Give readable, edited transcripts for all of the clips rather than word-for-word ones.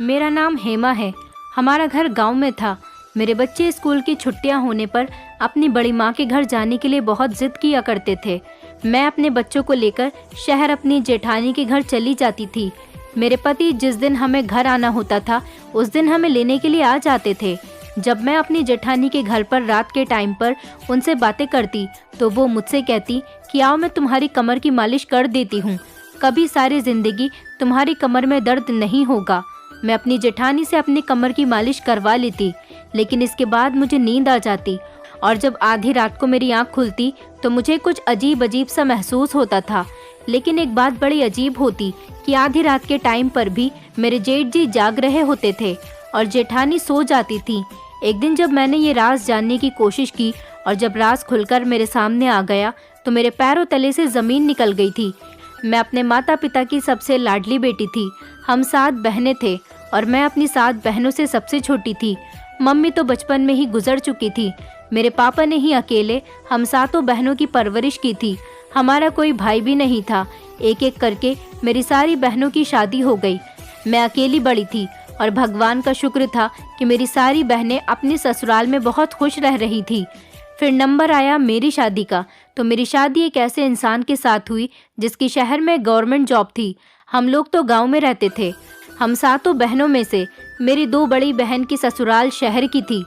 मेरा नाम हेमा है। हमारा घर गांव में था। मेरे बच्चे स्कूल की छुट्टियां होने पर अपनी बड़ी माँ के घर जाने के लिए बहुत जिद किया करते थे। मैं अपने बच्चों को लेकर शहर अपनी जेठानी के घर चली जाती थी। मेरे पति जिस दिन हमें घर आना होता था उस दिन हमें लेने के लिए आ जाते थे। जब मैं अपनी जेठानी के घर पर रात के टाइम पर उनसे बातें करती तो वो मुझसे कहती कि आओ मैं तुम्हारी कमर की मालिश कर देती हूँ, कभी सारी जिंदगी तुम्हारी कमर में दर्द नहीं होगा। मैं अपनी जेठानी से अपनी कमर की मालिश करवा लेती, लेकिन इसके बाद मुझे नींद आ जाती और जब आधी रात को मेरी आँख खुलती तो मुझे कुछ अजीब अजीब सा महसूस होता था। लेकिन एक बात बड़ी अजीब होती कि आधी रात के टाइम पर भी मेरे जेठ जी जाग रहे होते थे और जेठानी सो जाती थी। एक दिन जब मैंने ये राज जानने की कोशिश की और जब राज खुलकर मेरे सामने आ गया तो मेरे पैरों तले से ज़मीन निकल गई थी। मैं अपने माता पिता की सबसे लाडली बेटी थी। हम 7 बहनें थे और मैं अपनी 7 बहनों से सबसे छोटी थी। मम्मी तो बचपन में ही गुजर चुकी थी। मेरे पापा ने ही अकेले हम 7 बहनों की परवरिश की थी। हमारा कोई भाई भी नहीं था। एक एक करके मेरी सारी बहनों की शादी हो गई। मैं अकेली बड़ी थी और भगवान का शुक्र था कि मेरी सारी बहनें अपने ससुराल में बहुत खुश रह रही थी। फिर नंबर आया मेरी शादी का, तो मेरी शादी एक ऐसे इंसान के साथ हुई जिसकी शहर में गवर्नमेंट जॉब थी। हम लोग तो गांव में रहते थे। हम 7 बहनों में से मेरी 2 बड़ी बहन की ससुराल शहर की थी।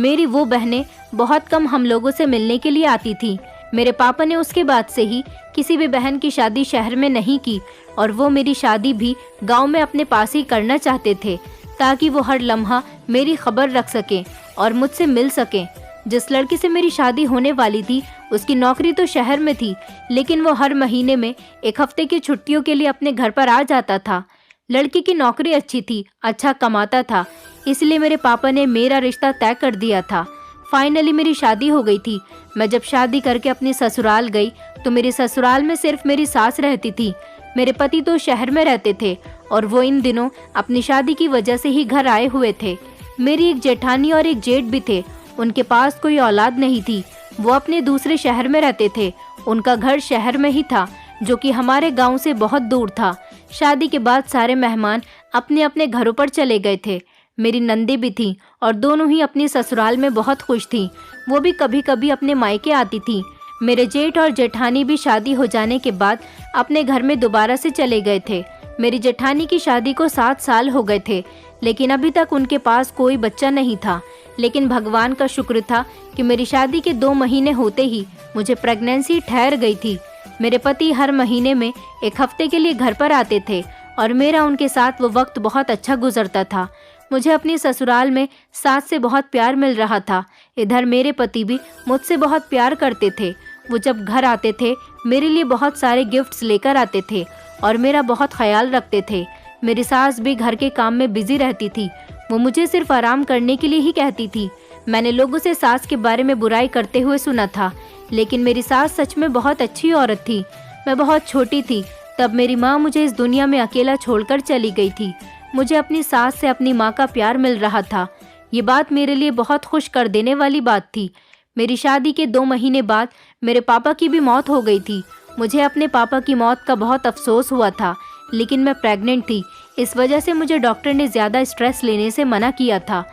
मेरी वो बहनें बहुत कम हम लोगों से मिलने के लिए आती थी। मेरे पापा ने उसके बाद से ही किसी भी बहन की शादी शहर में नहीं की और वो मेरी शादी भी गांव में अपने पास ही करना चाहते थे ताकि वो हर लम्हा मेरी खबर रख सकें और मुझसे मिल सकें। जिस लड़की से मेरी शादी होने वाली थी उसकी नौकरी तो शहर में थी, लेकिन वो हर महीने में 1 हफ्ते की छुट्टियों के लिए अपने घर पर आ जाता था। लड़की की नौकरी अच्छी थी, अच्छा कमाता था, इसलिए मेरे पापा ने मेरा रिश्ता तय कर दिया था। फाइनली मेरी शादी हो गई थी। मैं जब शादी करके अपनी ससुराल गई तो मेरे ससुराल में सिर्फ मेरी सास रहती थी। मेरे पति तो शहर में रहते थे और वो इन दिनों अपनी शादी की वजह से ही घर आए हुए थे। मेरी एक जेठानी और एक जेठ भी थे। उनके पास कोई औलाद नहीं थी। वो अपने दूसरे शहर में रहते थे। उनका घर शहर में ही था, जो कि हमारे गांव से बहुत दूर था। शादी के बाद सारे मेहमान अपने अपने घरों पर चले गए थे। मेरी नंदी भी थी और दोनों ही अपनी ससुराल में बहुत खुश थी। वो भी कभी कभी अपने मायके आती थी। मेरे जेठ और जेठानी भी शादी हो जाने के बाद अपने घर में दोबारा से चले गए थे। मेरी जेठानी की शादी को 7 साल हो गए थे, लेकिन अभी तक उनके पास कोई बच्चा नहीं था। लेकिन भगवान का शुक्र था कि मेरी शादी के 2 महीने होते ही मुझे प्रेगनेंसी ठहर गई थी। मेरे पति हर महीने में 1 हफ्ते के लिए घर पर आते थे और मेरा उनके साथ वो वक्त बहुत अच्छा गुजरता था। मुझे अपनी ससुराल में सास से बहुत प्यार मिल रहा था। इधर मेरे पति भी मुझसे बहुत प्यार करते थे। वो जब घर आते थे मेरे लिए बहुत सारे गिफ्ट्स लेकर आते थे और मेरा बहुत ख्याल रखते थे। मेरी सास भी घर के काम में बिजी रहती थी। वो मुझे सिर्फ आराम करने के लिए ही कहती थी। मैंने लोगों से सास के बारे में बुराई करते हुए सुना था, लेकिन मेरी सास सच में बहुत अच्छी औरत थी। मैं बहुत छोटी थी तब मेरी माँ मुझे इस दुनिया में अकेला छोड़कर चली गई थी। मुझे अपनी सास से अपनी माँ का प्यार मिल रहा था। ये बात मेरे लिए बहुत खुश कर देने वाली बात थी। मेरी शादी के 2 महीने बाद मेरे पापा की भी मौत हो गई थी। मुझे अपने पापा की मौत का बहुत अफसोस हुआ था, लेकिन मैं प्रेग्नेंट थी। इस वजह से मुझे डॉक्टर ने ज़्यादा स्ट्रेस लेने से मना किया था।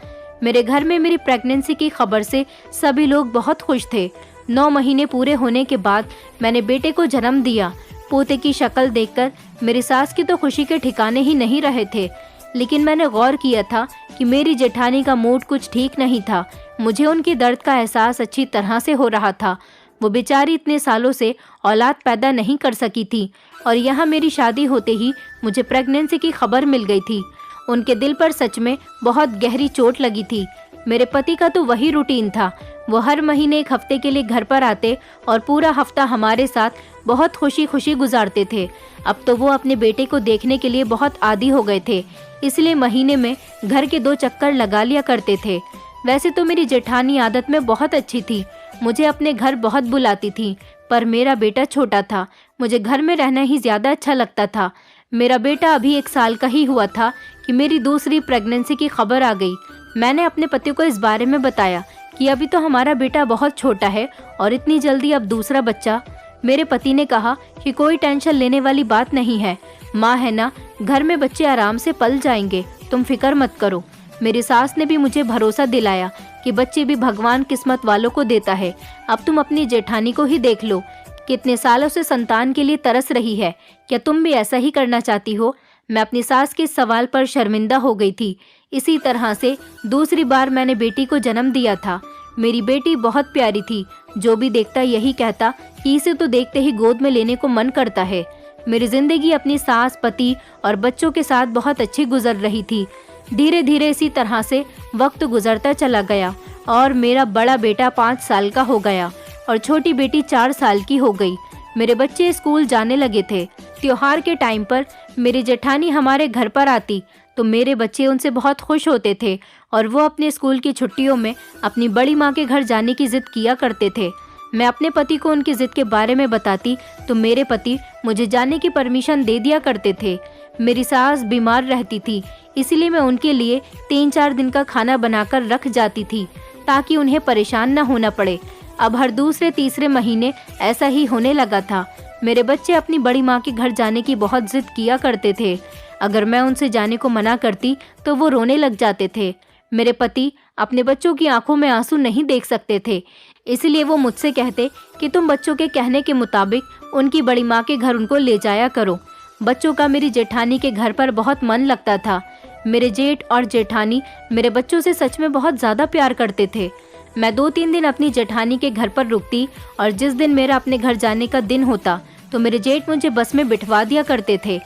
मेरे घर में मेरी प्रेगनेंसी की खबर से सभी लोग बहुत खुश थे। 9 महीने पूरे होने के बाद मैंने बेटे को जन्म दिया। पोते की शक्ल देखकर मेरी सास की तो खुशी के ठिकाने ही नहीं रहे थे, लेकिन मैंने गौर किया था कि मेरी जेठानी का मूड कुछ ठीक नहीं था। मुझे उनके दर्द का एहसास अच्छी तरह से हो रहा था। वो बेचारी इतने सालों से औलाद पैदा नहीं कर सकी थी और यहाँ मेरी शादी होते ही मुझे प्रेगनेंसी की खबर मिल गई थी। उनके दिल पर सच में बहुत गहरी चोट लगी थी। मेरे पति का तो वही रूटीन था। वो हर महीने 1 हफ्ते के लिए घर पर आते और पूरा हफ्ता हमारे साथ बहुत खुशी खुशी गुजारते थे। अब तो वो अपने बेटे को देखने के लिए बहुत आदी हो गए थे, इसलिए महीने में घर के 2 चक्कर लगा लिया करते थे। वैसे तो मेरी जेठानी आदत में बहुत अच्छी थी, मुझे अपने घर बहुत बुलाती थी, पर मेरा बेटा छोटा था। मुझे घर में रहना ही ज़्यादा अच्छा लगता था। मेरा बेटा अभी 1 साल का ही हुआ था कि मेरी दूसरी प्रेगनेंसी की खबर आ गई। मैंने अपने पति को इस बारे में बताया कि अभी तो हमारा बेटा बहुत छोटा है और इतनी जल्दी अब दूसरा बच्चा। मेरे पति ने कहा कि कोई टेंशन लेने वाली बात नहीं है, माँ है ना, घर में बच्चे आराम से पल जाएंगे, तुम फिक्र मत करो। मेरी सास ने भी मुझे भरोसा दिलाया कि बच्चे भी भगवान किस्मत वालों को देता है। अब तुम अपनी जेठानी को ही देख लो, कितने सालों से संतान के लिए तरस रही है। क्या तुम भी ऐसा ही करना चाहती हो? मैं अपनी सास के सवाल पर शर्मिंदा हो गई थी। इसी तरह से दूसरी बार मैंने बेटी को जन्म दिया था। मेरी बेटी बहुत प्यारी थी। जो भी देखता यही कहता कि इसे तो देखते ही गोद में लेने को मन करता है। मेरी जिंदगी अपनी सास, पति और बच्चों के साथ बहुत अच्छी गुजर रही थी। धीरे धीरे इसी तरह से वक्त गुजरता चला गया और मेरा बड़ा बेटा 5 साल का हो गया और छोटी बेटी 4 साल की हो गई। मेरे बच्चे स्कूल जाने लगे थे। त्योहार के टाइम पर मेरी जेठानी हमारे घर पर आती तो मेरे बच्चे उनसे बहुत खुश होते थे और वो अपने स्कूल की छुट्टियों में अपनी बड़ी माँ के घर जाने की जिद किया करते थे। मैं अपने पति को उनकी जिद के बारे में बताती तो मेरे पति मुझे जाने की परमिशन दे दिया करते थे। मेरी सास बीमार रहती थी, इसलिए मैं उनके लिए 3-4 दिन का खाना बनाकर रख जाती थी ताकि उन्हें परेशान न होना पड़े। अब हर दूसरे तीसरे महीने ऐसा ही होने लगा था। मेरे बच्चे अपनी बड़ी माँ के घर जाने की बहुत जिद किया करते थे। अगर मैं उनसे जाने को मना करती तो वो रोने लग जाते थे। मेरे पति अपने बच्चों की आंखों में आंसू नहीं देख सकते थे, इसलिए वो मुझसे कहते कि तुम बच्चों के कहने के मुताबिक उनकी बड़ी माँ के घर उनको ले जाया करो। बच्चों का मेरी जेठानी के घर पर बहुत मन लगता था। मेरे जेठ और जेठानी मेरे बच्चों से सच में बहुत ज़्यादा प्यार करते थे। मैं 2-3 दिन अपनी जेठानी के घर पर रुकती और जिस दिन मेरा अपने घर जाने का दिन होता तो मेरे जेठ मुझे बस में बिठवा दिया करते थे।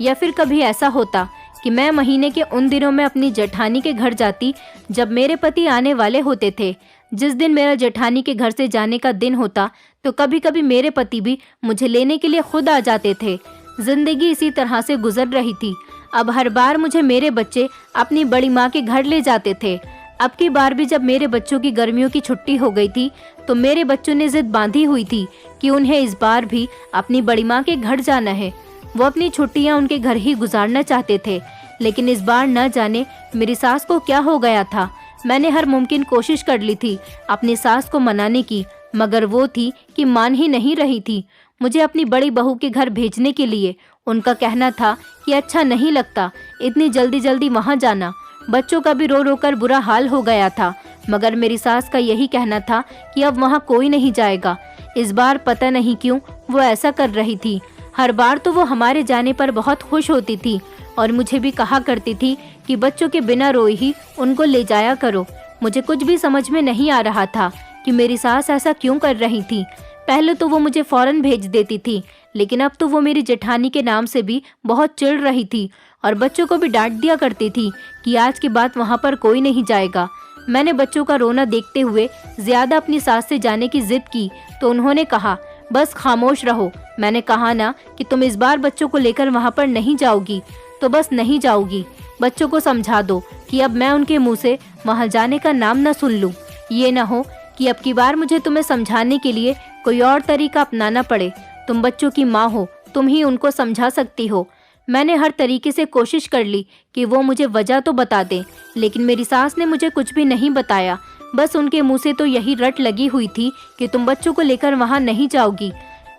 या फिर कभी ऐसा होता कि मैं महीने के उन दिनों में अपनी जेठानी के घर जाती जब मेरे पति आने वाले होते थे। जिस दिन मेरा जेठानी के घर से जाने का दिन होता तो कभी कभी मेरे पति भी मुझे लेने के लिए खुद आ जाते थे। जिंदगी इसी तरह से गुजर रही थी। अब हर बार मुझे मेरे बच्चे अपनी बड़ी माँ के घर ले जाते थे। अब की बार भी जब मेरे बच्चों की गर्मियों की छुट्टी हो गई थी तो मेरे बच्चों ने जिद बांधी हुई थी कि उन्हें इस बार भी अपनी बड़ी माँ के घर जाना है। वो अपनी छुट्टियां उनके घर ही गुजारना चाहते थे, लेकिन इस बार न जाने मेरी सास को क्या हो गया था। मैंने हर मुमकिन कोशिश कर ली थी अपनी सास को मनाने की, मगर वो थी कि मान ही नहीं रही थी मुझे अपनी बड़ी बहू के घर भेजने के लिए। उनका कहना था कि अच्छा नहीं लगता इतनी जल्दी जल्दी वहाँ जाना। बच्चों का भी रो रो कर बुरा हाल हो गया था, मगर मेरी सास का यही कहना था कि अब वहाँ कोई नहीं जाएगा। इस बार पता नहीं क्यों वो ऐसा कर रही थी। हर बार तो वो हमारे जाने पर बहुत खुश होती थी और मुझे भी कहा करती थी कि बच्चों के बिना रोए ही उनको ले जाया करो। मुझे कुछ भी समझ में नहीं आ रहा था कि मेरी सास ऐसा क्यों कर रही थी। पहले तो वो मुझे फौरन भेज देती थी, लेकिन अब तो वो मेरी जेठानी के नाम से भी बहुत चिढ़ रही थी और बच्चों को भी डांट दिया करती थी कि आज के बाद वहाँ पर कोई नहीं जाएगा। मैंने बच्चों का रोना देखते हुए ज्यादा अपनी सास से जाने की जिद की तो उन्होंने कहा बस खामोश रहो। मैंने कहा ना कि तुम इस बार बच्चों को लेकर वहाँ पर नहीं जाओगी तो बस नहीं जाओगी। बच्चों को समझा दो कि अब मैं उनके मुंह से वहाँ जाने का नाम न सुन लूँ। ये न हो कि अब की बार मुझे तुम्हें समझाने के लिए कोई और तरीका अपनाना पड़े। तुम बच्चों की माँ हो, तुम ही उनको समझा सकती हो। मैंने हर तरीके से कोशिश कर ली कि वो मुझे वजह तो बता दें, लेकिन मेरी सास ने मुझे कुछ भी नहीं बताया। बस उनके मुंह से तो यही रट लगी हुई थी कि तुम बच्चों को लेकर वहाँ नहीं जाओगी।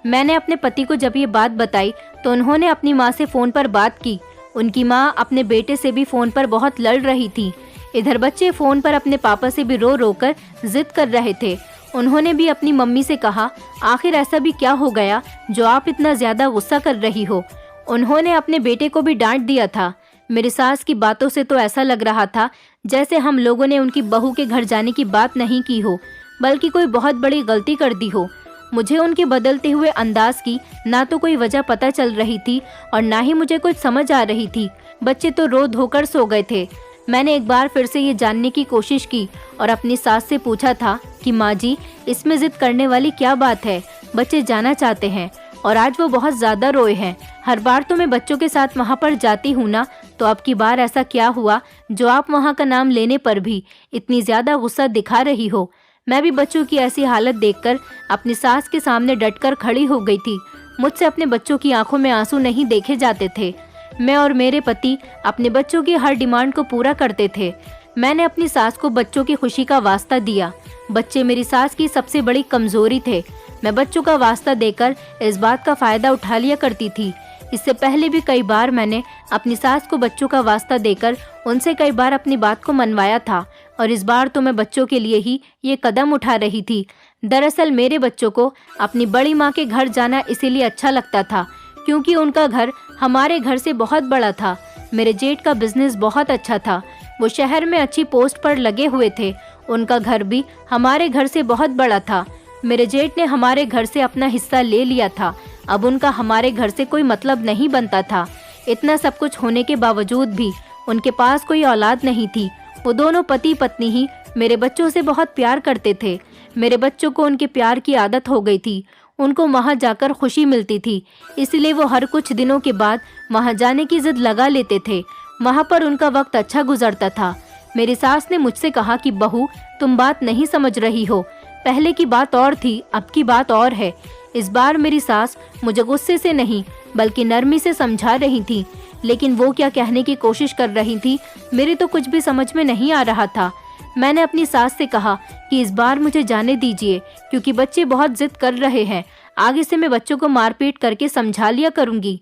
मैंने अपने पति को जब ये बात बताई तो उन्होंने अपनी माँ से फ़ोन पर बात की। उनकी माँ अपने बेटे से भी फ़ोन पर बहुत लड़ रही थी। इधर बच्चे फ़ोन पर अपने पापा से भी रो रो कर जिद कर रहे थे। उन्होंने भी अपनी मम्मी से कहा आखिर ऐसा भी क्या हो गया जो आप इतना ज़्यादा गुस्सा कर रही हो। उन्होंने अपने बेटे को भी डांट दिया था। मेरी सास की बातों से तो ऐसा लग रहा था जैसे हम लोगों ने उनकी बहू के घर जाने की बात नहीं की हो, बल्कि कोई बहुत बड़ी गलती कर दी हो। मुझे उनके बदलते हुए अंदाज की ना तो कोई वजह पता चल रही थी और ना ही मुझे कुछ समझ आ रही थी। बच्चे तो रो धोकर सो गए थे। मैंने एक बार फिर से ये जानने की कोशिश की और अपनी सास से पूछा था कि माँ जी, इसमें जिद करने वाली क्या बात है? बच्चे जाना चाहते हैं और आज वो बहुत ज़्यादा रोए हैं। हर बार तो मैं बच्चों के साथ वहाँ पर जाती हूँ ना, तो अब की बार ऐसा क्या हुआ जो आप वहाँ का नाम लेने पर भी इतनी ज़्यादा गुस्सा दिखा रही हो? मैं भी बच्चों की ऐसी हालत देखकर अपनी सास के सामने डटकर खड़ी हो गई थी। मुझसे अपने बच्चों की आंखों में आंसू नहीं देखे जाते थे। मैं और मेरे पति अपने बच्चों की हर डिमांड को पूरा करते थे। मैंने अपनी सास को बच्चों की खुशी का वास्ता दिया। बच्चे मेरी सास की सबसे बड़ी कमजोरी थे। मैं बच्चों का वास्ता देकर इस बात का फायदा उठा लिया करती थी इससे पहले भी कई बार मैंने अपनी सास को बच्चों का वास्ता देकर उनसे कई बार अपनी बात को मनवाया था, और इस बार तो मैं बच्चों के लिए ही ये कदम उठा रही थी। दरअसल मेरे बच्चों को अपनी बड़ी माँ के घर जाना इसीलिए अच्छा लगता था क्योंकि उनका घर हमारे घर से बहुत बड़ा था। मेरे जेठ का बिजनेस बहुत अच्छा था, वो शहर में अच्छी पोस्ट पर लगे हुए थे। उनका घर भी हमारे घर से बहुत बड़ा था। मेरे जेठ ने हमारे घर से अपना हिस्सा ले लिया था। अब उनका हमारे घर से कोई मतलब नहीं बनता था। इतना सब कुछ होने के बावजूद भी उनके पास कोई औलाद नहीं थी। वो दोनों पति पत्नी ही मेरे बच्चों से बहुत प्यार करते थे। मेरे बच्चों को उनके प्यार की आदत हो गई थी। उनको वहाँ जाकर खुशी मिलती थी, इसलिए वो हर कुछ दिनों के बाद वहाँ जाने की जिद लगा लेते थे। वहाँ पर उनका वक्त अच्छा गुजरता था। मेरी सास ने मुझसे कहा कि बहू, तुम बात नहीं समझ रही हो। पहले की बात और थी, अब की बात और है। इस बार मेरी सास मुझे गुस्से से नहीं बल्कि नरमी से समझा रही थी, लेकिन वो क्या कहने की कोशिश कर रही थी मेरे तो कुछ भी समझ में नहीं आ रहा था। मैंने अपनी सास से कहा कि इस बार मुझे जाने दीजिए क्योंकि बच्चे बहुत जिद कर रहे हैं। आगे से मैं बच्चों को मारपीट करके समझा लिया करूंगी,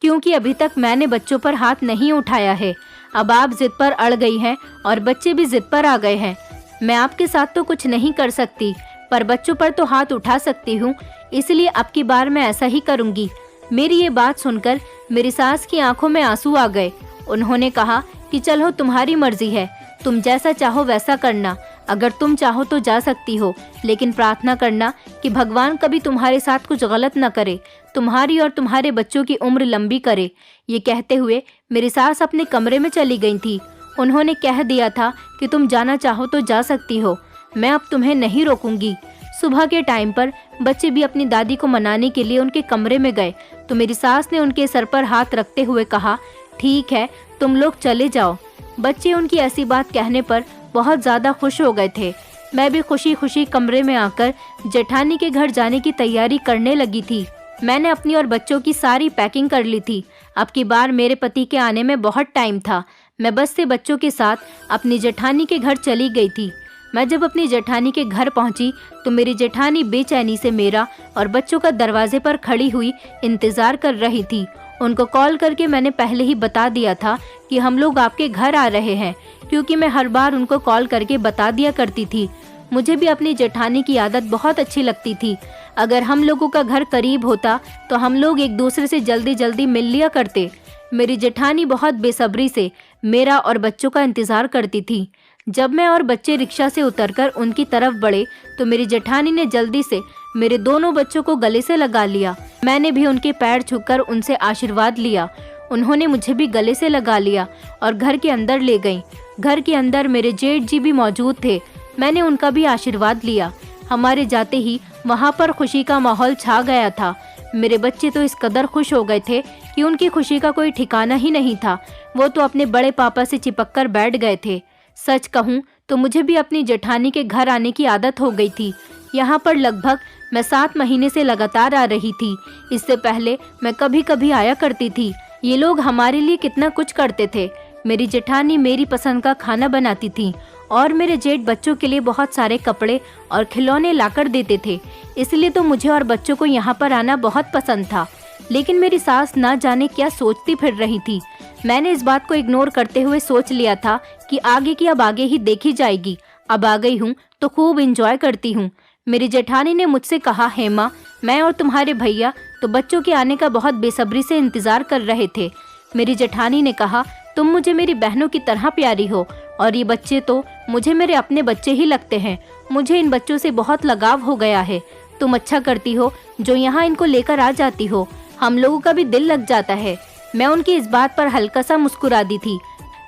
क्योंकि अभी तक मैंने बच्चों पर हाथ नहीं उठाया है। अब आप जिद पर अड़ गई हैं और बच्चे भी जिद पर आ गए हैं। मैं आपके साथ तो कुछ नहीं कर सकती, पर बच्चों पर तो हाथ उठा सकती हूँ, इसलिए अब की बार मैं ऐसा ही करूँगी। मेरी ये बात सुनकर मेरी सास की आंखों में आंसू आ गए। उन्होंने कहा कि चलो तुम्हारी मर्जी है, तुम जैसा चाहो वैसा करना। अगर तुम चाहो तो जा सकती हो, लेकिन प्रार्थना करना कि भगवान कभी तुम्हारे साथ कुछ गलत न करे, तुम्हारी और तुम्हारे बच्चों की उम्र लंबी करे। ये कहते हुए मेरी सास अपने कमरे में चली गई थी। उन्होंने कह दिया था कि तुम जाना चाहो तो जा सकती हो, मैं अब तुम्हें नहीं रोकूंगी। सुबह के टाइम पर बच्चे भी अपनी दादी को मनाने के लिए उनके कमरे में गए तो मेरी सास ने उनके सर पर हाथ रखते हुए कहा, ठीक है, तुम लोग चले जाओ। बच्चे उनकी ऐसी बात कहने पर बहुत ज़्यादा खुश हो गए थे। मैं भी खुशी खुशी कमरे में आकर जेठानी के घर जाने की तैयारी करने लगी थी। मैंने अपनी और बच्चों की सारी पैकिंग कर ली थी। अब की बार मेरे पति के आने में बहुत टाइम था। मैं बस से बच्चों के साथ अपनी जेठानी के घर चली गई थी। मैं जब अपनी जेठानी के घर पहुंची तो मेरी जेठानी बेचैनी से मेरा और बच्चों का दरवाजे पर खड़ी हुई इंतजार कर रही थी। उनको कॉल करके मैंने पहले ही बता दिया था कि हम लोग आपके घर आ रहे हैं, क्योंकि मैं हर बार उनको कॉल करके बता दिया करती थी। मुझे भी अपनी जेठानी की आदत बहुत अच्छी लगती थी। अगर हम लोगों का घर करीब होता तो हम लोग एक दूसरे से जल्दी जल्दी मिल लिया करते। मेरी जेठानी बहुत बेसब्री से मेरा और बच्चों का इंतजार करती थी। जब मैं और बच्चे रिक्शा से उतरकर उनकी तरफ बढ़े तो मेरी जेठानी ने जल्दी से मेरे दोनों बच्चों को गले से लगा लिया। मैंने भी उनके पैर छूकर उनसे आशीर्वाद लिया। उन्होंने मुझे भी गले से लगा लिया और घर के अंदर ले गईं। घर के अंदर मेरे जेठ जी भी मौजूद थे। मैंने उनका भी आशीर्वाद लिया। हमारे जाते ही वहाँ पर खुशी का माहौल छा गया था। मेरे बच्चे तो इस कदर खुश हो गए थे कि उनकी खुशी का कोई ठिकाना ही नहीं था। वो तो अपने बड़े पापा से चिपक कर बैठ गए थे। सच कहूँ तो मुझे भी अपनी जेठानी के घर आने की आदत हो गई थी। यहाँ पर लगभग मैं 7 महीने से लगातार आ रही थी। इससे पहले मैं कभी कभी आया करती थी। ये लोग हमारे लिए कितना कुछ करते थे। मेरी जेठानी मेरी पसंद का खाना बनाती थी और मेरे जेठ बच्चों के लिए बहुत सारे कपड़े और खिलौने लाकर देते थे। इसलिए तो मुझे और बच्चों को यहाँ पर आना बहुत पसंद था। लेकिन मेरी सास ना जाने क्या सोचती फिर रही थी। मैंने इस बात को इग्नोर करते हुए सोच लिया था कि आगे की अब आगे ही देखी जाएगी। अब आ गई हूँ तो खूब एंजॉय करती हूँ। मेरी जेठानी ने मुझसे कहा, हेमा, मैं और तुम्हारे भैया तो बच्चों के आने का बहुत बेसब्री से इंतजार कर रहे थे। मेरी जेठानी ने कहा, तुम मुझे मेरी बहनों की तरह प्यारी हो और ये बच्चे तो मुझे मेरे अपने बच्चे ही लगते हैं। मुझे इन बच्चों से बहुत लगाव हो गया है। तुम अच्छा करती हो जो यहाँ इनको लेकर आ जाती हो। हम लोगों का भी दिल लग जाता है। मैं उनकी इस बात पर हल्का सा मुस्कुरा दी थी।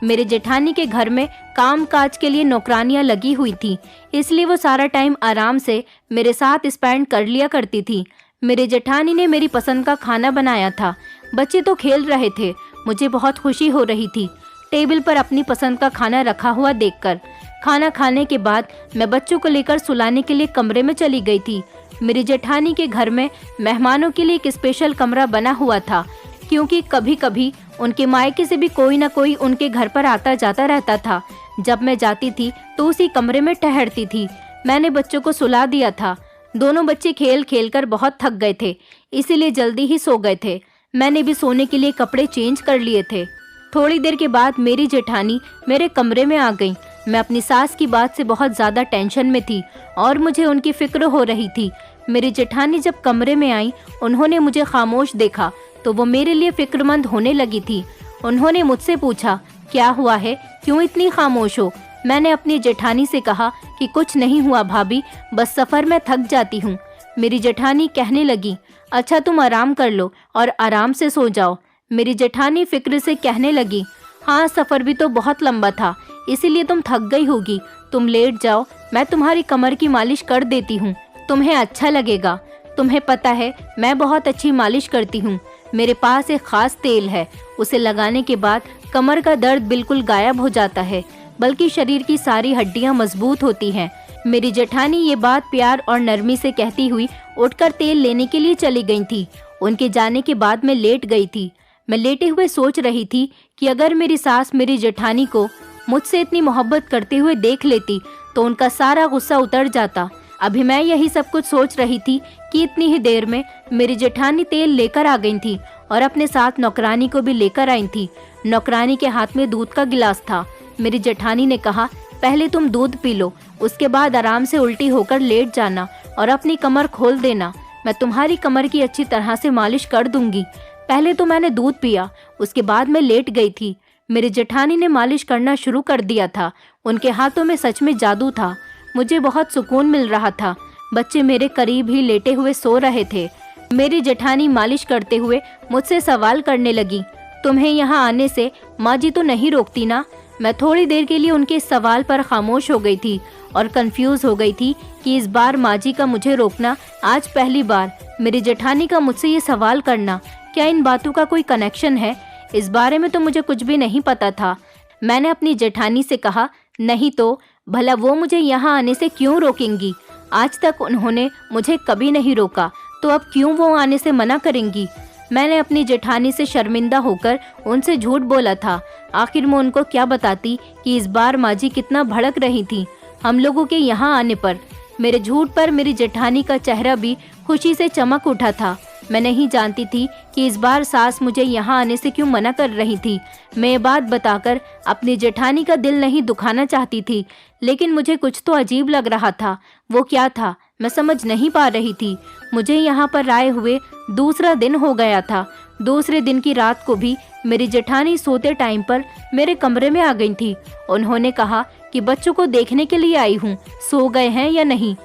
मेरे जेठानी के घर में काम काज के लिए नौकरानियां लगी हुई थी, इसलिए वो सारा टाइम आराम से मेरे साथ स्पेंड कर लिया करती थी। मेरे जेठानी ने मेरी पसंद का खाना बनाया था। बच्चे तो खेल रहे थे। मुझे बहुत खुशी हो रही थी टेबल पर अपनी पसंद का खाना रखा हुआ देखकर। खाना खाने के बाद मैं बच्चों को लेकर सुलाने के लिए कमरे में चली गई थी। मेरी जेठानी के घर में मेहमानों के लिए एक स्पेशल कमरा बना हुआ था, क्योंकि कभी कभी उनके मायके से भी कोई ना कोई उनके घर पर आता जाता रहता था। जब मैं जाती थी तो उसी कमरे में ठहरती थी। मैंने बच्चों को सुला दिया था। दोनों बच्चे खेल खेल कर बहुत थक गए थे, इसीलिए जल्दी ही सो गए थे। मैंने भी सोने के लिए कपड़े चेंज कर लिए थे। थोड़ी देर के बाद मेरी जेठानी मेरे कमरे में आ गई। मैं अपनी सास की बात से बहुत ज़्यादा टेंशन में थी और मुझे उनकी फिक्र हो रही थी। मेरी जेठानी जब कमरे में आई, उन्होंने मुझे खामोश देखा तो वो मेरे लिए फिक्रमंद होने लगी थी। उन्होंने मुझसे पूछा, क्या हुआ है, क्यों इतनी खामोश हो? मैंने अपनी जेठानी से कहा कि कुछ नहीं हुआ भाभी, बस सफ़र में थक जाती हूँ। मेरी जेठानी कहने लगी, अच्छा तुम आराम कर लो और आराम से सो जाओ। मेरी जेठानी फिक्र से कहने लगी, हाँ सफ़र भी तो बहुत लंबा था, इसीलिए तुम थक गई होगी। तुम लेट जाओ, मैं तुम्हारी कमर की मालिश कर देती हूँ, तुम्हें अच्छा लगेगा। तुम्हें पता है मैं बहुत अच्छी मालिश करती हूँ। मेरे पास एक ख़ास तेल है, उसे लगाने के बाद कमर का दर्द बिल्कुल गायब हो जाता है, बल्कि शरीर की सारी हड्डियाँ मजबूत होती हैं। मेरी जेठानी ये बात प्यार और नरमी से कहती हुई उठकर तेल लेने के लिए चली गई थी। उनके जाने के बाद मैं लेट गई थी। मैं लेटे हुए सोच रही थी कि अगर मेरी सास मेरी जेठानी को मुझसे इतनी मोहब्बत करते हुए देख लेती तो उनका सारा गुस्सा उतर जाता। अभी मैं यही सब कुछ सोच रही थी कि इतनी ही देर में मेरी जेठानी तेल लेकर आ गई थी और अपने साथ नौकरानी को भी लेकर आई थी। नौकरानी के हाथ में दूध का गिलास था। मेरी जेठानी ने कहा, पहले तुम दूध पी लो, उसके बाद आराम से उल्टी होकर लेट जाना और अपनी कमर खोल देना। मैं तुम्हारी कमर की अच्छी तरह से मालिश कर दूंगी। पहले तो मैंने दूध पिया, उसके बाद मैं लेट गई थी। मेरी जेठानी ने मालिश करना शुरू कर दिया था। उनके हाथों में सच में जादू था। मुझे बहुत सुकून मिल रहा था। बच्चे मेरे करीब ही लेटे हुए सो रहे थे। मेरी जेठानी मालिश करते हुए मुझसे सवाल करने लगी, तुम्हें यहाँ आने से माँ जी तो नहीं रोकती ना? मैं थोड़ी देर के लिए उनके सवाल पर खामोश हो गई थी और कंफ्यूज हो गई थी कि इस बार माँ जी का मुझे रोकना आज पहली बार, मेरी जेठानी का मुझसे ये सवाल करना, क्या इन बातों का कोई कनेक्शन है? इस बारे में तो मुझे कुछ भी नहीं पता था। मैंने अपनी जेठानी से कहा, नहीं तो भला वो मुझे यहाँ आने से क्यों रोकेंगी? आज तक उन्होंने मुझे कभी नहीं रोका, तो अब क्यों वो आने से मना करेंगी? मैंने अपनी जेठानी से शर्मिंदा होकर उनसे झूठ बोला था। आखिर मैं उनको क्या बताती कि इस बार माँ जी कितना भड़क रही थी हम लोगों के यहाँ आने पर। मेरे झूठ पर मेरी जेठानी का चेहरा भी खुशी से चमक उठा था। मैं नहीं जानती थी कि इस बार सास मुझे यहाँ आने से क्यों मना कर रही थी। मैं ये बात बताकर अपनी जेठानी का दिल नहीं दुखाना चाहती थी, लेकिन मुझे कुछ तो अजीब लग रहा था। वो क्या था मैं समझ नहीं पा रही थी। मुझे यहाँ पर आए हुए दूसरा दिन हो गया था। दूसरे दिन की रात को भी मेरी जेठानी सोते टाइम पर मेरे कमरे में आ गई थी। उन्होंने कहा कि बच्चों को देखने के लिए आई हूँ, सो गए हैं या नहीं।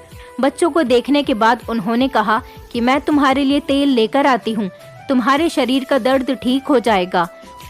बच्चों को देखने के बाद उन्होंने कहा कि मैं तुम्हारे लिए तेल लेकर आती हूँ, तुम्हारे शरीर का दर्द ठीक हो जाएगा।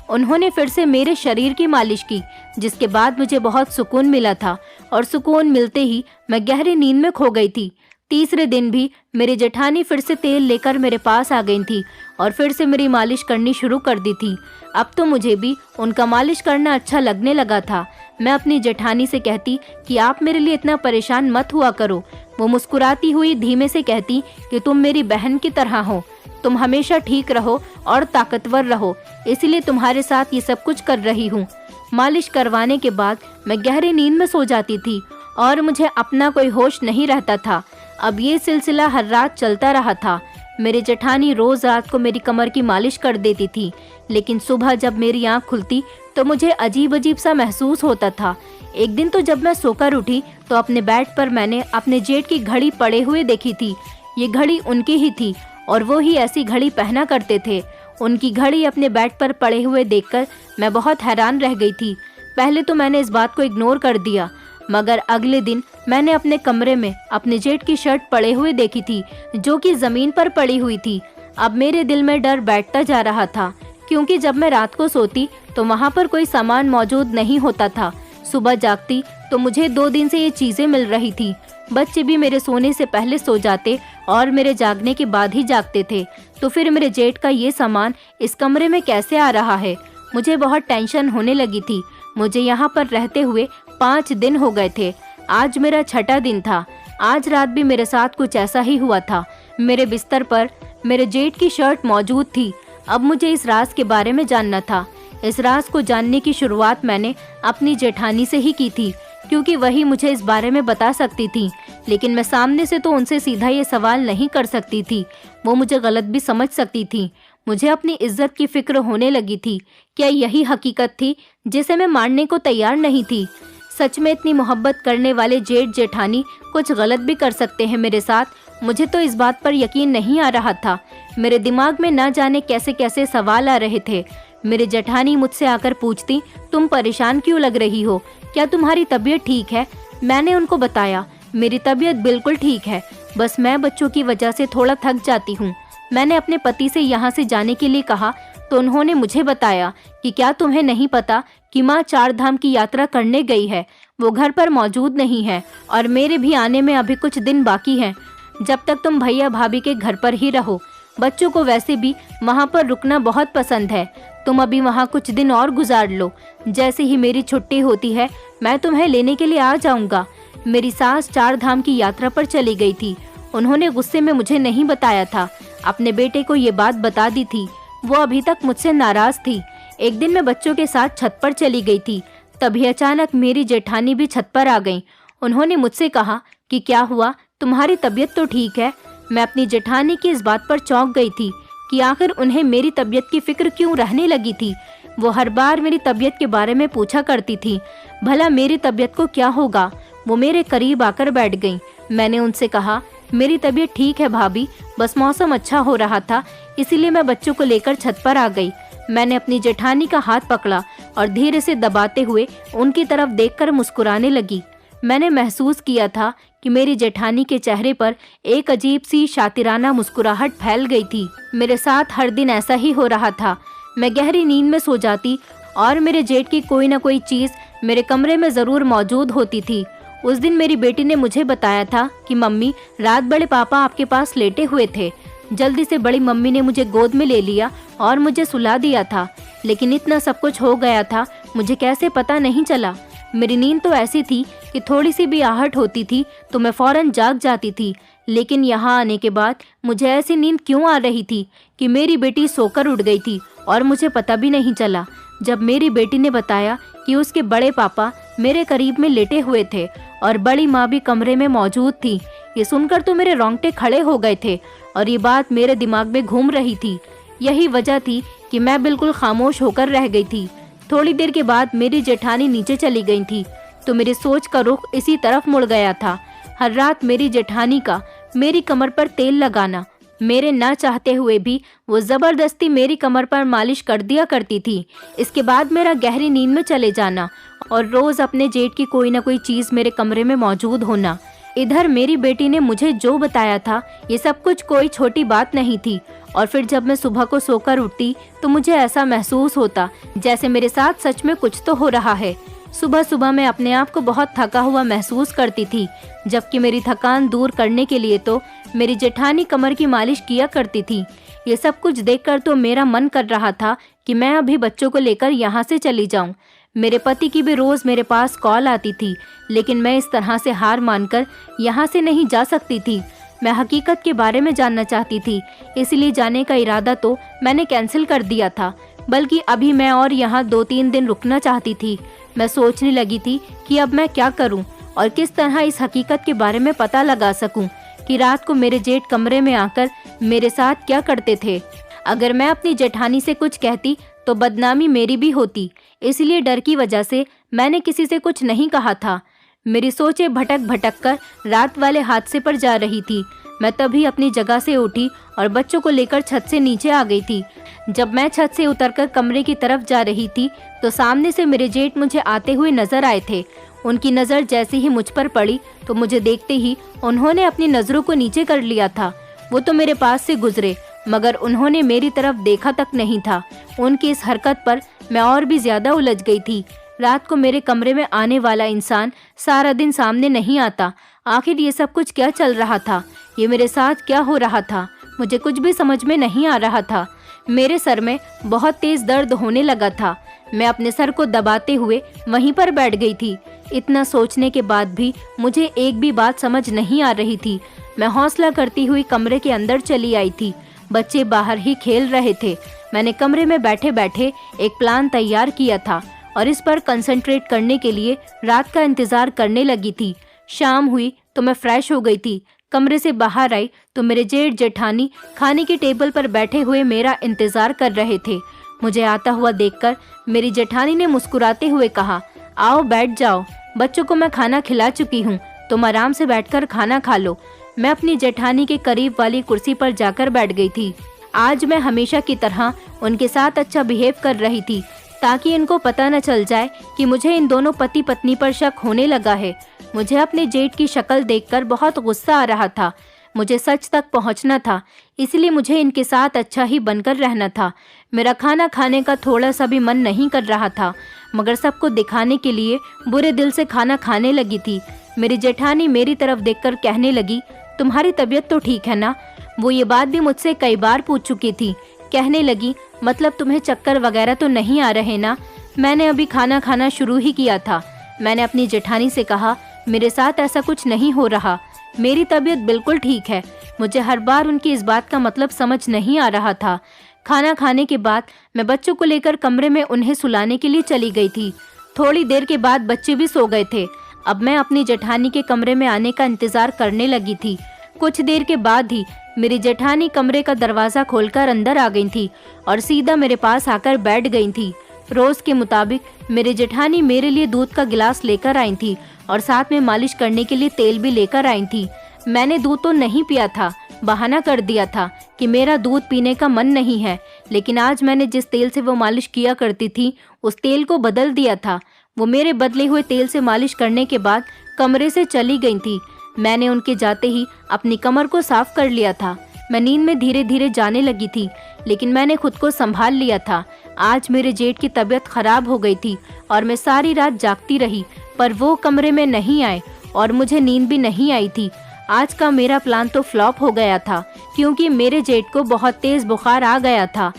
उन्होंने फिर से मेरे शरीर की मालिश की, जिसके बाद मुझे बहुत सुकून मिला था और सुकून मिलते ही मैं गहरी नींद में खो गई थी। तीसरे दिन भी मेरी जेठानी फिर से तेल लेकर मेरे पास आ गई थी और फिर से मेरी मालिश करनी शुरू कर दी थी। अब तो मुझे भी उनका मालिश करना अच्छा लगने लगा था। मैं अपनी जेठानी से कहती कि आप मेरे लिए इतना परेशान मत हुआ करो। वो मुस्कुराती हुई धीमे से कहती कि तुम मेरी बहन की तरह हो, तुम हमेशा ठीक रहो और ताकतवर रहो, इसलिए तुम्हारे साथ ये सब कुछ कर रही हूँ। मालिश करवाने के बाद मैं गहरी नींद में सो जाती थी और मुझे अपना कोई होश नहीं रहता था। अब ये सिलसिला हर रात चलता रहा था। मेरी जेठानी रोज रात को मेरी कमर की मालिश कर देती थी, लेकिन सुबह जब मेरी आँख खुलती तो मुझे अजीब अजीब सा महसूस होता था। एक दिन तो जब मैं सोकर उठी तो अपने बेड पर मैंने अपने जेठ की घड़ी पड़े हुए देखी थी। ये घड़ी उनकी ही थी और वो ही ऐसी घड़ी पहना करते थे। उनकी घड़ी अपने बेड पर पड़े हुए देखकर मैं बहुत हैरान रह गई थी। पहले तो मैंने इस बात को इग्नोर कर दिया, मगर अगले दिन मैंने अपने कमरे में अपने जेठ की शर्ट पड़े हुए देखी थी, जो कि जमीन पर पड़ी हुई थी। अब मेरे दिल में डर बैठता जा रहा था, क्योंकि जब मैं रात को सोती तो वहाँ पर कोई सामान मौजूद नहीं होता था। सुबह जागती तो मुझे 2 दिन से ये चीज़ें मिल रही थी। बच्चे भी मेरे सोने से पहले सो जाते और मेरे जागने के बाद ही जागते थे। तो फिर मेरे जेठ का ये सामान इस कमरे में कैसे आ रहा है? मुझे बहुत टेंशन होने लगी थी। मुझे यहाँ पर रहते हुए 5 दिन हो गए थे। आज मेरा 6ठा दिन था। आज रात भी मेरे साथ कुछ ऐसा ही हुआ था। मेरे बिस्तर पर मेरे जेठ की शर्ट मौजूद थी। अब मुझे इस राज के बारे में जानना था। इस राज को जानने की शुरुआत मैंने अपनी जेठानी से ही की थी, क्योंकि वही मुझे इस बारे में बता सकती थी। लेकिन मैं सामने से तो उनसे सीधा ये सवाल नहीं कर सकती थी, वो मुझे गलत भी समझ सकती थी। मुझे अपनी इज्जत की फिक्र होने लगी थी। क्या यही हकीकत थी जिसे मैं मानने को तैयार नहीं थी? सच में इतनी मोहब्बत करने वाले जेठ जेठानी कुछ गलत भी कर सकते हैं मेरे साथ? मुझे तो इस बात पर यकीन नहीं आ रहा था। मेरे दिमाग में ना जाने कैसे कैसे सवाल आ रहे थे। मेरे जेठानी मुझसे आकर पूछती, तुम परेशान क्यों लग रही हो? क्या तुम्हारी तबीयत ठीक है? मैंने उनको बताया, मेरी तबीयत बिल्कुल ठीक है, बस मैं बच्चों की वजह से थोड़ा थक जाती हूँ। मैंने अपने पति से यहाँ से जाने के लिए कहा तो उन्होंने मुझे बताया कि क्या तुम्हें नहीं पता कि माँ 4 धाम की यात्रा करने गई है, वो घर पर मौजूद नहीं है और मेरे भी आने में अभी कुछ दिन बाकी हैं। जब तक तुम भैया भाभी के घर पर ही रहो। बच्चों को वैसे भी वहाँ पर रुकना बहुत पसंद है, तुम अभी वहाँ कुछ दिन और गुजार लो। जैसे ही मेरी छुट्टी होती है मैं तुम्हें लेने के लिए आ जाऊँगा। मेरी सास 4 धाम की यात्रा पर चली गई थी। उन्होंने गुस्से में मुझे नहीं बताया था, अपने बेटे को ये बात बता दी थी। वो अभी तक मुझसे नाराज थी। एक दिन मैं बच्चों के साथ छत पर चली गई थी, तभी अचानक मेरी जेठानी भी छत पर आ गईं। उन्होंने मुझसे कहा कि क्या हुआ, तुम्हारी तबीयत तो ठीक है? मैं अपनी जेठानी की इस बात पर चौंक गई थी कि आखिर उन्हें मेरी तबीयत की फिक्र क्यों रहने लगी थी। वो हर बार मेरी तबीयत के बारे में पूछा करती थी, भला मेरी तबीयत को क्या होगा। वो मेरे करीब आकर बैठ गईं। मैंने उनसे कहा, मेरी तबीयत ठीक है भाभी, बस मौसम अच्छा हो रहा था इसीलिए मैं बच्चों को लेकर छत पर आ गई। मैंने अपनी जेठानी का हाथ पकड़ा और धीरे से दबाते हुए उनकी तरफ देखकर मुस्कुराने लगी। मैंने महसूस किया था कि मेरी जेठानी के चेहरे पर एक अजीब सी शातिराना मुस्कुराहट फैल गई थी। मेरे साथ हर दिन ऐसा ही हो रहा था। मैं गहरी नींद में सो जाती और मेरे जेठ की कोई न कोई चीज़ मेरे कमरे में ज़रूर मौजूद होती थी। उस दिन मेरी बेटी ने मुझे बताया था कि मम्मी, रात बड़े पापा आपके पास लेटे हुए थे। जल्दी से बड़ी मम्मी ने मुझे गोद में ले लिया और मुझे सुला दिया था, लेकिन इतना सब कुछ हो गया था मुझे कैसे पता नहीं चला। मेरी नींद तो ऐसी थी कि थोड़ी सी भी आहट होती थी तो मैं फौरन जाग जाती थी, लेकिन यहाँ आने के बाद मुझे ऐसी नींद क्यों आ रही थी कि मेरी बेटी सोकर उठ गई थी और मुझे पता भी नहीं चला। जब मेरी बेटी ने बताया कि उसके बड़े पापा मेरे करीब में लेटे हुए थे और बड़ी माँ भी कमरे में मौजूद थी, ये सुनकर तो मेरे रोंगटे खड़े हो गए थे और ये बात मेरे दिमाग में घूम रही थी। यही वजह थी कि मैं बिल्कुल खामोश होकर रह गई थी। थोड़ी देर के बाद मेरी जेठानी नीचे चली गई थी तो मेरी सोच का रुख इसी तरफ मुड़ गया था। हर रात मेरी जेठानी का मेरी कमर पर तेल लगाना, मेरे ना चाहते हुए भी वो जबरदस्ती मेरी कमर पर मालिश कर दिया करती थी। इसके बाद मेरा गहरी नींद में चले जाना और रोज अपने जेठ की कोई ना कोई चीज मेरे कमरे में मौजूद होना। इधर मेरी बेटी ने मुझे जो बताया था ये सब कुछ कोई छोटी बात नहीं थी। और फिर जब मैं सुबह को सोकर उठती तो मुझे ऐसा महसूस होता जैसे मेरे साथ सच में कुछ तो हो रहा है। सुबह सुबह मैं अपने आप को बहुत थका हुआ महसूस करती थी, जबकि मेरी थकान दूर करने के लिए तो मेरी जेठानी कमर की मालिश किया करती थी। ये सब कुछ देखकर तो मेरा मन कर रहा था कि मैं अभी बच्चों को लेकर यहाँ से चली जाऊँ। मेरे पति की भी रोज मेरे पास कॉल आती थी, लेकिन मैं इस तरह से हार मानकर यहाँ से नहीं जा सकती थी। मैं हकीकत के बारे में जानना चाहती थी, इसलिए जाने का इरादा तो मैंने कैंसिल कर दिया था, बल्कि अभी मैं और यहाँ 2-3 दिन रुकना चाहती थी। मैं सोचने लगी थी कि अब मैं क्या करूं और किस तरह इस हकीकत के बारे में पता लगा सकूं कि रात को मेरे जेठ कमरे में आकर मेरे साथ क्या करते थे। अगर मैं अपनी जेठानी से कुछ कहती तो बदनामी मेरी भी होती, इसलिए डर की वजह से मैंने किसी से कुछ नहीं कहा था। मेरी सोचें भटक भटक कर रात वाले हादसे पर जा रही थी। मैं तभी अपनी जगह से उठी और बच्चों को लेकर छत से नीचे आ गई थी। जब मैं छत से उतरकर कमरे की तरफ जा रही थी तो सामने से मेरे जेठ मुझे आते हुए नजर आए थे। उनकी नज़र जैसे ही मुझ पर पड़ी तो मुझे देखते ही उन्होंने अपनी नज़रों को नीचे कर लिया था। वो तो मेरे पास से गुजरे, मगर उन्होंने मेरी तरफ देखा तक नहीं था। उनकी इस हरकत पर मैं और भी ज्यादा उलझ गई थी। रात को मेरे कमरे में आने वाला इंसान सारा दिन सामने नहीं आता। आखिर ये सब कुछ क्या चल रहा था? ये मेरे साथ क्या हो रहा था? मुझे कुछ भी समझ में नहीं आ रहा था। मेरे सर में बहुत तेज दर्द होने लगा था। मैं अपने सर को दबाते हुए वहीं पर बैठ गई थी। इतना सोचने के बाद भी मुझे एक भी बात समझ नहीं आ रही थी। मैं हौसला करती हुई कमरे के अंदर चली आई थी। बच्चे बाहर ही खेल रहे थे। मैंने कमरे में बैठे बैठे एक प्लान तैयार किया था और इस पर कंसंट्रेट करने के लिए रात का इंतजार करने लगी थी। शाम हुई तो मैं फ्रेश हो गई थी, कमरे से बाहर आई तो मेरे जेठ जेठानी खाने की टेबल पर बैठे हुए मेरा इंतजार कर रहे थे। मुझे आता हुआ देखकर मेरी जेठानी ने मुस्कुराते हुए कहा, आओ बैठ जाओ, बच्चों को मैं खाना खिला चुकी हूँ, तुम आराम से बैठकर खाना खा लो। मैं अपनी जेठानी के करीब वाली कुर्सी पर जाकर बैठ गई थी। आज मैं हमेशा की तरह उनके साथ अच्छा बिहेव कर रही थी ताकि इनको पता न चल जाए कि मुझे इन दोनों पति पत्नी पर शक होने लगा है। मुझे अपने जेठ की शक्ल देखकर बहुत गुस्सा आ रहा था। मुझे सच तक पहुंचना था, इसलिए मुझे इनके साथ अच्छा ही बनकर रहना था। मेरा खाना खाने का थोड़ा सा भी मन नहीं कर रहा था, मगर सबको दिखाने के लिए बुरे दिल से खाना खाने लगी थी। मेरी जेठानी मेरी तरफ देखकर कहने लगी, तुम्हारी तबीयत तो ठीक है ना? वो ये बात भी मुझसे कई बार पूछ चुकी थी। कहने लगी, मतलब तुम्हें चक्कर वगैरह तो नहीं आ रहे ना? मैंने अभी खाना खाना शुरू ही किया था। मैंने अपनी जेठानी से कहा, मेरे साथ ऐसा कुछ नहीं हो रहा, मेरी तबीयत बिल्कुल ठीक है। मुझे हर बार उनकी इस बात का मतलब समझ नहीं आ रहा था। खाना खाने के बाद मैं बच्चों को लेकर कमरे में उन्हें सुलाने के लिए चली गई थी। थोड़ी देर के बाद बच्चे भी सो गए थे। अब मैं अपनी जेठानी के कमरे में आने का इंतजार करने लगी थी। कुछ देर के बाद ही मेरी जेठानी कमरे का दरवाजा खोलकर अंदर आ गई थी और सीधा मेरे पास आकर बैठ गई थी। रोज के मुताबिक मेरी जेठानी मेरे लिए दूध का गिलास लेकर आई थी और साथ में मालिश करने के लिए तेल भी लेकर आई थी। मैंने दूध तो नहीं पिया था, बहाना कर दिया था कि मेरा दूध पीने का मन नहीं है, लेकिन आज मैंने जिस तेल से वो मालिश किया करती थी उस तेल को बदल दिया था। वो मेरे बदले हुए तेल से मालिश करने के बाद कमरे से चली गई थी। मैंने उनके जाते ही अपनी कमर को साफ कर लिया था। मैं नींद में धीरे धीरे जाने लगी थी, लेकिन मैंने खुद को संभाल लिया था। आज मेरे जेठ की तबीयत खराब हो गई थी और मैं सारी रात जागती रही, पर वो कमरे में नहीं आए और मुझे नींद भी नहीं आई थी। आज का मेरा प्लान तो फ्लॉप हो गया था, क्योंकि मेरे जेठ को बहुत तेज बुखार आ गया था।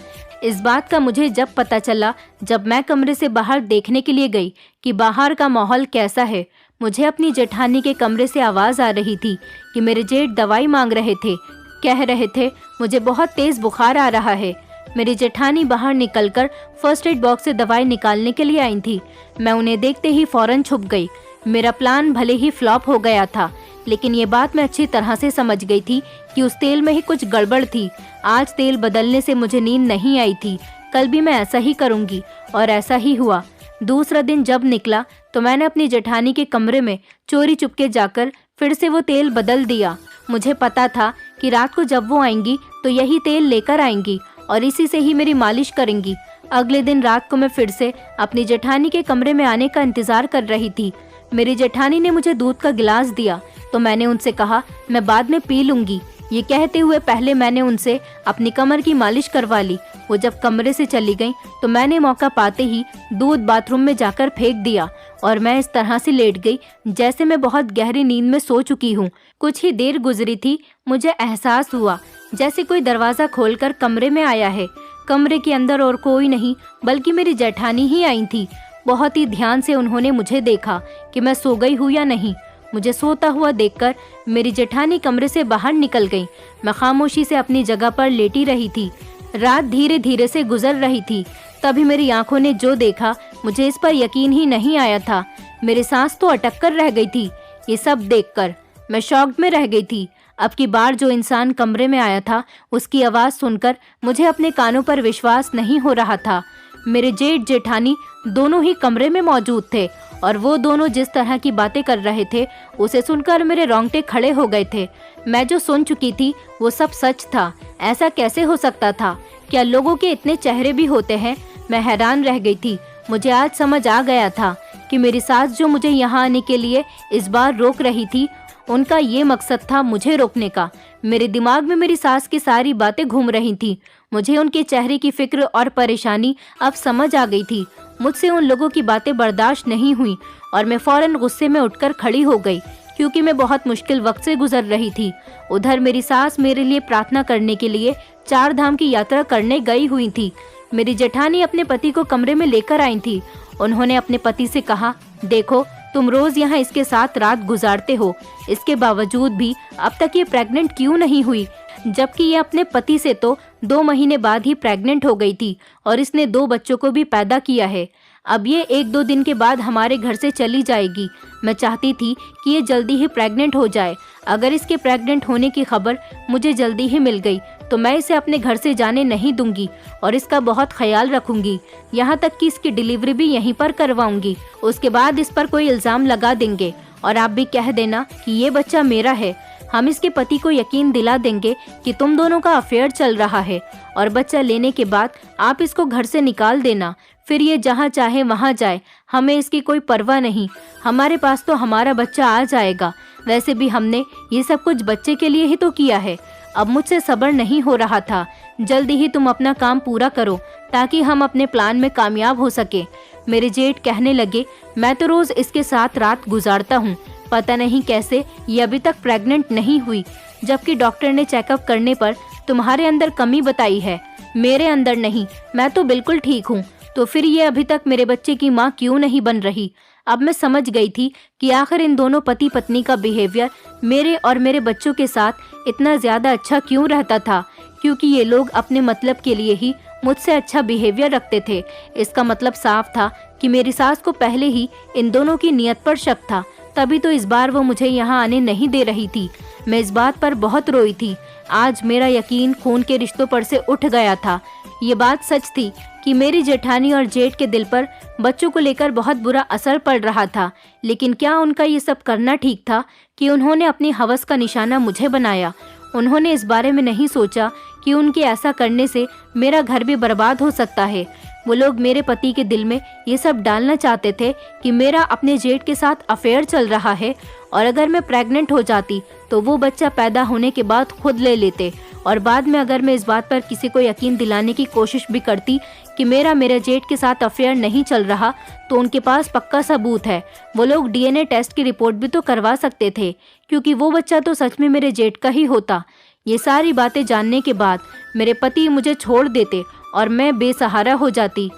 इस बात का मुझे जब पता चला, जब मैं कमरे से बाहर देखने के लिए गई कि बाहर का माहौल कैसा है। मुझे अपनी जेठानी के कमरे से आवाज़ आ रही थी कि मेरे जेठ दवाई मांग रहे थे। कह रहे थे, मुझे बहुत तेज बुखार आ रहा है। मेरी जेठानी बाहर निकलकर फर्स्ट एड बॉक्स से दवाई निकालने के लिए आई थी। मैं उन्हें देखते ही फौरन छुप गई। मेरा प्लान भले ही फ्लॉप हो गया था, लेकिन ये बात मैं अच्छी तरह से समझ गई थी कि उस तेल में ही कुछ गड़बड़ थी। आज तेल बदलने से मुझे नींद नहीं आई थी। कल भी मैं ऐसा ही करूँगी, और ऐसा ही हुआ। दूसरा दिन जब निकला तो मैंने अपनी जेठानी के कमरे में चोरी चुपके जाकर फिर से वो तेल बदल दिया। मुझे पता था कि रात को जब वो आएंगी तो यही तेल लेकर आएंगी और इसी से ही मेरी मालिश करेंगी। अगले दिन रात को मैं फिर से अपनी जेठानी के कमरे में आने का इंतजार कर रही थी। मेरी जेठानी ने मुझे दूध का गिलास दिया तो मैंने उनसे कहा, मैं बाद में पी लूंगी। ये कहते हुए पहले मैंने उनसे अपनी कमर की मालिश करवा ली। वो जब कमरे से चली गई तो मैंने मौका पाते ही दूध बाथरूम में जाकर फेंक दिया और मैं इस तरह से लेट गई जैसे मैं बहुत गहरी नींद में सो चुकी हूँ। कुछ ही देर गुजरी थी, मुझे एहसास हुआ जैसे कोई दरवाज़ा खोलकर कमरे में आया है। कमरे के अंदर और कोई नहीं बल्कि मेरी जेठानी ही आई थी। बहुत ही ध्यान से उन्होंने मुझे देखा कि मैं सो गई हूँ या नहीं। मुझे सोता हुआ देखकर मेरी जेठानी कमरे से बाहर निकल गई। मैं खामोशी से अपनी जगह पर लेटी रही थी। रात धीरे धीरे से गुजर रही थी। तभी मेरी आंखों ने जो देखा, मुझे इस पर यकीन ही नहीं आया था। मेरी सांस तो अटक कर रह गई थी। ये सब देखकर मैं शॉक में रह गई थी। अब की बार जो इंसान कमरे में आया था, उसकी आवाज़ सुनकर मुझे अपने कानों पर विश्वास नहीं हो रहा था। मेरे जेठ जेठानी दोनों ही कमरे में मौजूद थे और वो दोनों जिस तरह की बातें कर रहे थे उसे सुनकर मेरे रोंगटे खड़े हो गए थे। मैं जो सुन चुकी थी वो सब सच था। ऐसा कैसे हो सकता था? क्या लोगों के इतने चेहरे भी होते हैं? मैं हैरान रह गई थी। मुझे आज समझ आ गया था कि मेरी सास जो मुझे यहाँ आने के लिए इस बार रोक रही थी, उनका ये मकसद था मुझे रोकने का। मेरे दिमाग में मेरी सास की सारी बातें घूम रही थी। मुझे उनके चेहरे की फिक्र और परेशानी अब समझ आ गई थी। मुझसे उन लोगों की बातें बर्दाश्त नहीं हुई और मैं फौरन गुस्से में उठकर खड़ी हो गई, क्योंकि मैं बहुत मुश्किल वक्त से गुजर रही थी। उधर मेरी सास मेरे लिए प्रार्थना करने के लिए 4 धाम की यात्रा करने गई हुई थी। मेरी जेठानी अपने पति को कमरे में लेकर आई थी। उन्होंने अपने पति से कहा, देखो तुम रोज यहाँ इसके साथ रात गुजारते हो, इसके बावजूद भी अब तक ये प्रेग्नेंट क्यों नहीं हुई? जबकि ये अपने पति से तो 2 महीने बाद ही प्रेग्नेंट हो गई थी और इसने 2 बच्चों को भी पैदा किया है। अब ये 1-2 दिन के बाद हमारे घर से चली जाएगी। मैं चाहती थी कि ये जल्दी ही प्रेग्नेंट हो जाए। अगर इसके प्रेग्नेंट होने की खबर मुझे जल्दी ही मिल गई तो मैं इसे अपने घर से जाने नहीं दूंगी और इसका बहुत ख्याल रखूंगी, यहाँ तक कि इसकी डिलीवरी भी यहीं पर करवाऊंगी। उसके बाद इस पर कोई इल्ज़ाम लगा देंगे और आप भी कह देना कि ये बच्चा मेरा है। हम इसके पति को यकीन दिला देंगे कि तुम दोनों का अफेयर चल रहा है और बच्चा लेने के बाद आप इसको घर से निकाल देना। फिर ये जहाँ चाहे वहाँ जाए, हमें इसकी कोई परवाह नहीं। हमारे पास तो हमारा बच्चा आ जाएगा। वैसे भी हमने ये सब कुछ बच्चे के लिए ही तो किया है। अब मुझसे सब्र नहीं हो रहा था। जल्दी ही तुम अपना काम पूरा करो ताकि हम अपने प्लान में कामयाब हो सके। मेरे जेठ कहने लगे, मैं तो रोज इसके साथ रात गुजारता हूँ, पता नहीं कैसे ये अभी तक प्रेग्नेंट नहीं हुई, जबकि डॉक्टर ने चेकअप करने पर तुम्हारे अंदर कमी बताई है। मेरे अंदर नहीं, मैं तो बिल्कुल ठीक हूँ। तो फिर ये अभी तक मेरे बच्चे की माँ क्यों नहीं बन रही? अब मैं समझ गई थी कि आखिर इन दोनों पति पत्नी का बिहेवियर मेरे और मेरे बच्चों के साथ इतना ज्यादा अच्छा क्यों रहता था, क्योंकि ये लोग अपने मतलब के लिए ही मुझसे अच्छा बिहेवियर रखते थे। इसका मतलब साफ था कि मेरी सास को पहले ही इन दोनों की नीयत पर शक था, तभी तो इस बार वो मुझे यहाँ आने नहीं दे रही थी। मैं इस बात पर बहुत रोई थी। आज मेरा यकीन खून के रिश्तों पर से उठ गया था। ये बात सच थी कि मेरी जेठानी और जेठ के दिल पर बच्चों को लेकर बहुत बुरा असर पड़ रहा था। लेकिन क्या उनका ये सब करना ठीक था कि उन्होंने अपनी हवस का निशाना मुझे बनाया? उन्होंने इस बारे में नहीं सोचा कि उनके ऐसा करने से मेरा घर भी बर्बाद हो सकता है। वो लोग मेरे पति के दिल में ये सब डालना चाहते थे कि मेरा अपने जेठ के साथ अफेयर चल रहा है और अगर मैं प्रेग्नेंट हो जाती तो वो बच्चा पैदा होने के बाद खुद ले लेते, और बाद में अगर मैं इस बात पर किसी को यकीन दिलाने की कोशिश भी करती कि मेरे जेठ के साथ अफेयर नहीं चल रहा, तो उनके पास पक्का सबूत है। वो लोग डीएनए टेस्ट की रिपोर्ट भी तो करवा सकते थे, क्योंकि वो बच्चा तो सच में मेरे जेठ का ही होता। ये सारी बातें जानने के बाद मेरे पति मुझे छोड़ देते और मैं बेसहारा हो जाती।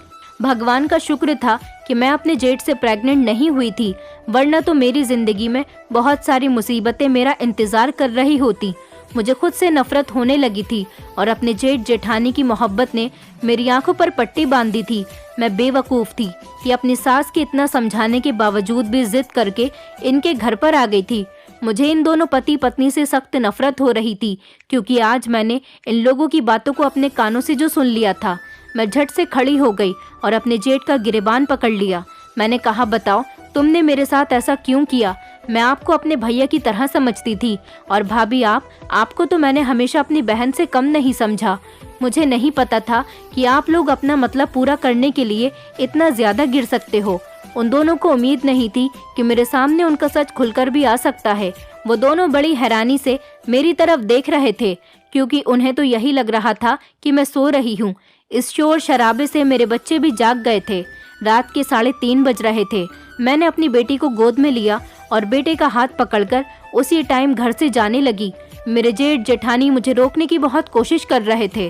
भगवान का शुक्र था कि मैं अपने जेठ से प्रेग्नेंट नहीं हुई थी, वरना तो मेरी जिंदगी में बहुत सारी मुसीबतें मेरा इंतजार कर रही होती। मुझे खुद से नफरत होने लगी थी और अपने जेठ जेठानी की मोहब्बत ने मेरी आंखों पर पट्टी बांधी थी। मैं बेवकूफ़ थी कि अपनी सास के इतना समझाने के बावजूद भी जिद करके इनके घर पर आ गई थी। मुझे इन दोनों पति पत्नी से सख्त नफरत हो रही थी, क्योंकि आज मैंने इन लोगों की बातों को अपने कानों से जो सुन लिया था। मैं झट से खड़ी हो गई और अपने जेठ का गिरेबान पकड़ लिया। मैंने कहा, बताओ तुमने मेरे साथ ऐसा क्यों किया? मैं आपको अपने भैया की तरह समझती थी, और भाभी आपको तो मैंने हमेशा अपनी बहन से कम नहीं समझा। मुझे नहीं पता था कि आप लोग अपना मतलब पूरा करने के लिए इतना ज्यादा गिर सकते हो। उन दोनों को उम्मीद नहीं थी कि मेरे सामने उनका सच खुलकर भी आ सकता है। वो दोनों बड़ी हैरानी से मेरी तरफ देख रहे थे, क्योंकि उन्हें तो यही लग रहा था कि मैं सो रही हूँ। इस शोर शराबे से मेरे बच्चे भी जाग गए थे। रात के 3:30 बज रहे थे। मैंने अपनी बेटी को गोद में लिया और बेटे का हाथ पकड़कर उसी टाइम घर से जाने लगी। मेरे जेठ जेठानी मुझे रोकने की बहुत कोशिश कर रहे थे,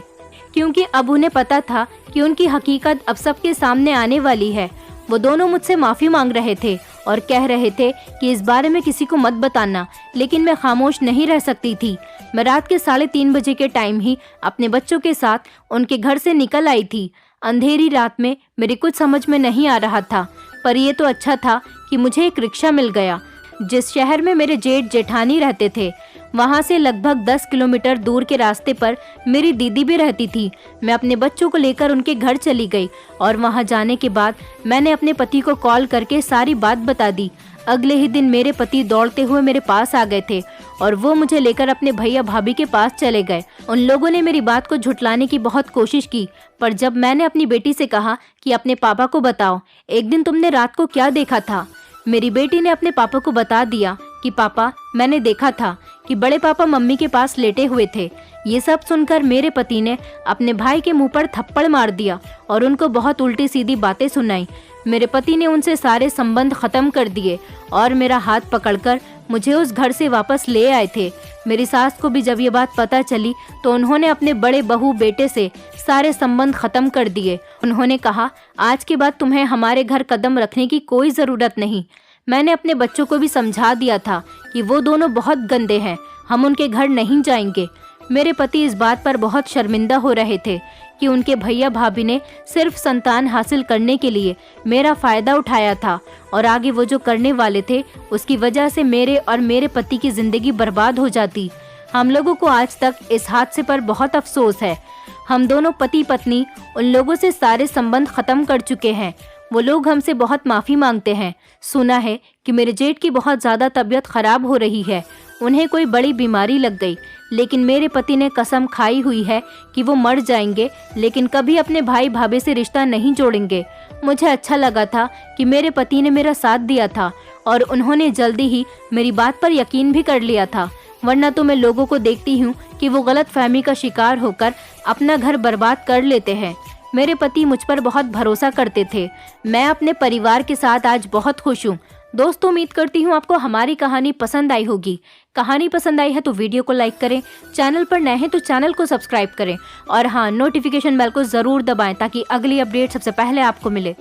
क्योंकि अब उन्हें पता था कि उनकी हकीकत अब सबके सामने आने वाली है। वो दोनों मुझसे माफ़ी मांग रहे थे और कह रहे थे कि इस बारे में किसी को मत बताना, लेकिन मैं खामोश नहीं रह सकती थी। मैं रात के 3:30 बजे के टाइम ही अपने बच्चों के साथ उनके घर से निकल आई थी। अंधेरी रात में मेरी कुछ समझ में नहीं आ रहा था, पर यह तो अच्छा था कि मुझे एक रिक्शा मिल गया। जिस शहर में मेरे जेठ जेठानी रहते थे, वहाँ से लगभग 10 किलोमीटर दूर के रास्ते पर मेरी दीदी भी रहती थी। मैं अपने बच्चों को लेकर उनके घर चली गई और वहाँ जाने के बाद मैंने अपने पति को कॉल करके सारी बात बता दी। अगले ही दिन मेरे पति दौड़ते हुए मेरे पास आ गए थे और वो मुझे लेकर अपने भैया भाभी के पास चले गए। उन लोगों ने मेरी बात को झुठलाने की बहुत कोशिश की, पर जब मैंने अपनी बेटी से कहा कि अपने पापा को बताओ एक दिन तुमने रात को क्या देखा था, मेरी बेटी ने अपने पापा को बता दिया कि पापा, मैंने देखा था कि बड़े पापा मम्मी के पास लेटे हुए थे। ये सब सुनकर मेरे पति ने अपने भाई के मुंह पर थप्पड़ मार दिया और उनको बहुत उल्टी सीधी बातें सुनाई। मेरे पति ने उनसे सारे संबंध खत्म कर दिए और मेरा हाथ पकड़कर मुझे उस घर से वापस ले आए थे। मेरी सास को भी जब ये बात पता चली तो उन्होंने अपने बड़े बहू बेटे से सारे संबंध खत्म कर दिए। उन्होंने कहा, आज के बाद तुम्हें हमारे घर कदम रखने की कोई ज़रूरत नहीं। मैंने अपने बच्चों को भी समझा दिया था कि वो दोनों बहुत गंदे हैं, हम उनके घर नहीं जाएंगे। मेरे पति इस बात पर बहुत शर्मिंदा हो रहे थे कि उनके भैया भाभी ने सिर्फ संतान हासिल करने के लिए मेरा फायदा उठाया था और आगे वो जो करने वाले थे उसकी वजह से मेरे और मेरे पति की जिंदगी बर्बाद हो जाती। हम लोगों को आज तक इस हादसे पर बहुत अफसोस है। हम दोनों पति पत्नी उन लोगों से सारे संबंध खत्म कर चुके हैं। वो लोग हमसे बहुत माफ़ी मांगते हैं। सुना है कि मेरे जेठ की बहुत ज़्यादा तबीयत खराब हो रही है, उन्हें कोई बड़ी बीमारी लग गई, लेकिन मेरे पति ने कसम खाई हुई है कि वो मर जाएंगे लेकिन कभी अपने भाई भाभी से रिश्ता नहीं जोड़ेंगे। मुझे अच्छा लगा था कि मेरे पति ने मेरा साथ दिया था और उन्होंने जल्दी ही मेरी बात पर यकीन भी कर लिया था, वरना तो मैं लोगों को देखती हूँ कि वो गलत फहमी का शिकार होकर अपना घर बर्बाद कर लेते हैं। मेरे पति मुझ पर बहुत भरोसा करते थे। मैं अपने परिवार के साथ आज बहुत खुश हूँ। दोस्तों, उम्मीद करती हूँ आपको हमारी कहानी पसंद आई होगी। कहानी पसंद आई है तो वीडियो को लाइक करें, चैनल पर नए हैं तो चैनल को सब्सक्राइब करें और हाँ, नोटिफिकेशन बेल को ज़रूर दबाएं ताकि अगली अपडेट सबसे पहले आपको मिले।